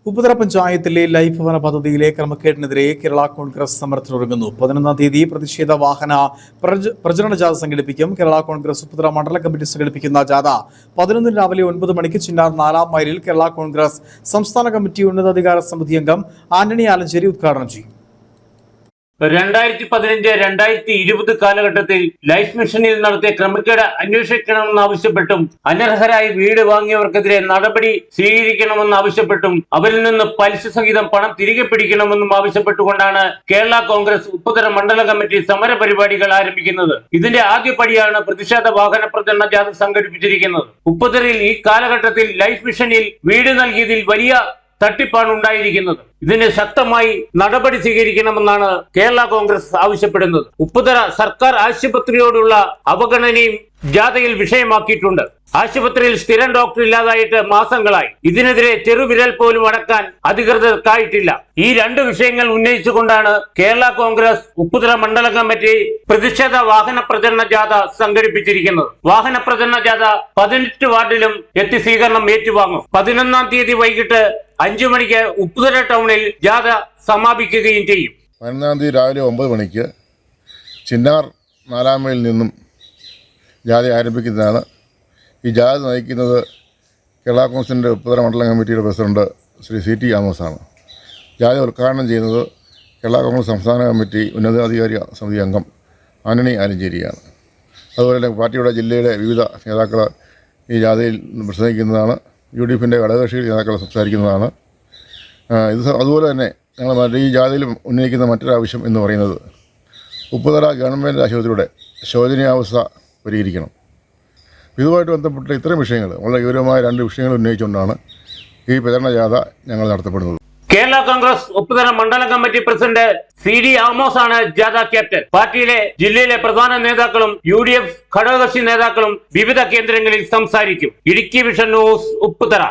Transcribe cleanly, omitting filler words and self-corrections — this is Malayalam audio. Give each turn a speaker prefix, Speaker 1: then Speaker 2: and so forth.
Speaker 1: ഉപ്പുതറ പഞ്ചായത്തിലെ ലൈഫ് ഭവന പദ്ധതിയിലെ ക്രമക്കേടിനെതിരെ കേരള കോൺഗ്രസ് സമരത്തിനൊരുങ്ങുന്നു. 11-ാം തീയതി പ്രതിഷേധ വാഹന പ്രചരണ ജാഥ സംഘടിപ്പിക്കും. കേരള കോൺഗ്രസ് ഉപ്പുതറ മണ്ഡല കമ്മിറ്റി സംഘടിപ്പിക്കുന്ന ജാഥ 11 രാവിലെ 9 മണിക്ക് ചിന്നാർ 4-ാം മൈലിൽ കേരള കോൺഗ്രസ് സംസ്ഥാന കമ്മിറ്റി ഉന്നതാധികാര സമിതി അംഗം ആന്റണി ആലഞ്ചേരി ഉദ്ഘാടനം ചെയ്യും.
Speaker 2: 2015-2020 കാലഘട്ടത്തിൽ ലൈഫ് മിഷനിൽ നടത്തിയ ക്രമക്കേട് അന്വേഷിക്കണമെന്നാവശ്യപ്പെട്ടും അനർഹരായി വീട് വാങ്ങിയവർക്കെതിരെ നടപടി സ്വീകരിക്കണമെന്നാവശ്യപ്പെട്ടും അവരിൽ നിന്ന് പലിശ സഹിതം പണം തിരികെ പിടിക്കണമെന്നും ആവശ്യപ്പെട്ടുകൊണ്ടാണ് കേരള കോൺഗ്രസ് ഉപ്പുതറ മണ്ഡല കമ്മിറ്റി സമര പരിപാടികൾ ആരംഭിക്കുന്നത്. ഇതിന്റെ ആദ്യപടിയാണ് പ്രതിഷേധ വാഹന പ്രചരണ ജാഥ സംഘടിപ്പിച്ചിരിക്കുന്നത്. ഉപ്പുതറയിൽ ഈ കാലഘട്ടത്തിൽ ലൈഫ് മിഷനിൽ വീട് നൽകിയതിൽ വലിയ തട്ടിപ്പാണ് ഉണ്ടായിരിക്കുന്നത്. ഇതിന് ശക്തമായി നടപടി സ്വീകരിക്കണമെന്നാണ് കേരള കോൺഗ്രസ് ആവശ്യപ്പെടുന്നത്. ഉപ്പുതറ സർക്കാർ ആശുപത്രിയോടുള്ള അവഗണനയും ജാഥയിൽ വിഷയമാക്കിയിട്ടുണ്ട്. ആശുപത്രിയിൽ സ്ഥിരം ഡോക്ടർ ഇല്ലാതായിട്ട് മാസങ്ങളായി. ഇതിനെതിരെ ചെറുവിരൽ പോലും അടക്കാൻ അധികൃതർക്കായിട്ടില്ല. ഈ രണ്ട് വിഷയങ്ങൾ ഉന്നയിച്ചുകൊണ്ടാണ് കേരള കോൺഗ്രസ് ഉപ്പുതറ മണ്ഡല കമ്മിറ്റി പ്രതിഷേധ വാഹന പ്രചരണ ജാഥ സംഘടിപ്പിച്ചിരിക്കുന്നത്. വാഹന പ്രചരണ ജാഥ 18 വാർഡിലും എത്തി സ്വീകരണം ഏറ്റുവാങ്ങും. 11-ാം തീയതി വൈകിട്ട് 5 മണിക്ക് ഉപ്പുതറ ടൗണിൽ ജാഥ സമാപിക്കുകയും ചെയ്യും.
Speaker 3: 11-ാം തീയതി രാവിലെ 9 മണിക്ക് ചിന്നാർ 4-ാം മൈലിൽ നിന്നും ജാഥ ആരംഭിക്കുന്നതാണ്. ഈ ജാഥ നയിക്കുന്നത് കേരള കോൺഗ്രസിൻ്റെ ഉപ്പുതറ മണ്ഡലം കമ്മിറ്റിയുടെ പ്രസിഡന്റ് ശ്രീ CT ആമോസാണ്. ജാഥ ഉദ്ഘാടനം ചെയ്യുന്നത് കേരള കോൺഗ്രസ് സംസ്ഥാന കമ്മിറ്റി ഉന്നതാധികാരി സമിതി അംഗം ആന്റണി ആലഞ്ചേരിയാണ്. അതുപോലെ തന്നെ പാർട്ടിയുടെ ജില്ലയുടെ വിവിധ നേതാക്കൾ ഈ ജാഥയിൽ പ്രസംഗിക്കുന്നതാണ്. UDFിൻ്റെ ഘടകകക്ഷി നേതാക്കൾ സംസാരിക്കുന്നതാണ്. അതുപോലെ തന്നെ ഞങ്ങൾ ഈ ജാഥയിൽ ഉന്നയിക്കുന്ന മറ്റൊരാവശ്യം എന്ന് പറയുന്നത് ഉപ്പുതറ ഗവൺമെൻറ് ആശുപത്രിയുടെ ശോചനീയാവസ്ഥ പരിഹരിക്കണം. ഇതുമായിട്ട് ബന്ധപ്പെട്ട ഇത്തരം വിഷയങ്ങൾ വളരെ ഗൗരവമായ 2 വിഷയങ്ങൾ ഉന്നയിച്ചുകൊണ്ടാണ് ഈ പ്രചരണ ജാഥ ഞങ്ങൾ നടത്തപ്പെടുന്നത്.
Speaker 2: കേരള കോൺഗ്രസ് ഉപ്പുതറ മണ്ഡലം കമ്മിറ്റി പ്രസിഡന്റ് CT ആമോസ് ആണ് ജാഥ ക്യാപ്റ്റൻ. പാർട്ടിയിലെ ജില്ലയിലെ പ്രധാന നേതാക്കളും UDF ഘടകകക്ഷി നേതാക്കളും വിവിധ കേന്ദ്രങ്ങളിൽ സംസാരിക്കും. Idukki vision news, Upputhara.